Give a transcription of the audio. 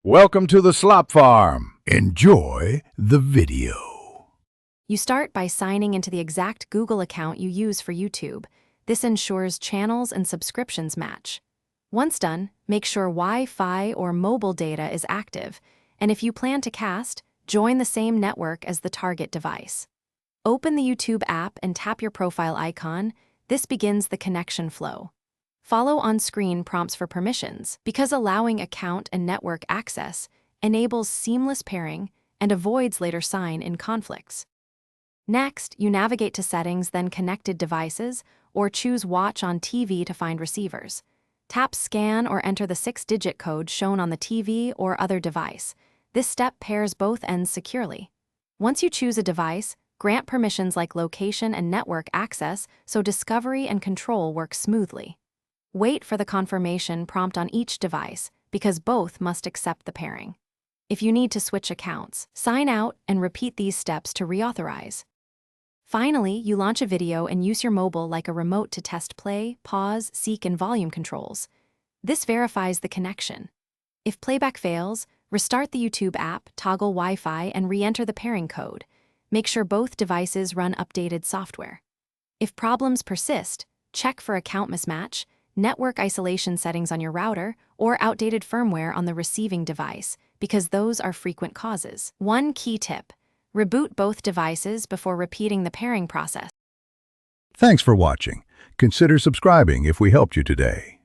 Welcome to the Slop Farm. Enjoy the video. You start by signing into the exact Google account you use for YouTube. This ensures channels and subscriptions match. Once done, make sure Wi-Fi or mobile data is active, and if you plan to cast, join the same network as the target device. Open the YouTube app and tap your profile icon. This begins the connection flow. Follow on-screen prompts for permissions, because allowing account and network access enables seamless pairing and avoids later sign-in conflicts. Next, you navigate to Settings, then Connected Devices, or choose Watch on TV to find receivers. Tap Scan or enter the 6-digit code shown on the TV or other device. This step pairs both ends securely. Once you choose a device, grant permissions like location and network access so discovery and control work smoothly. Wait for the confirmation prompt on each device, because both must accept the pairing. If you need to switch accounts, sign out and repeat these steps to reauthorize. Finally, you launch a video and use your mobile like a remote to test play, pause, seek, and volume controls. This verifies the connection. If playback fails, restart the YouTube app, toggle Wi-Fi, and re-enter the pairing code. Make sure both devices run updated software. If problems persist, check for account mismatch, network isolation settings on your router, or outdated firmware on the receiving device, because those are frequent causes. One key tip: reboot both devices before repeating the pairing process. Thanks for watching. Consider subscribing if we helped you today.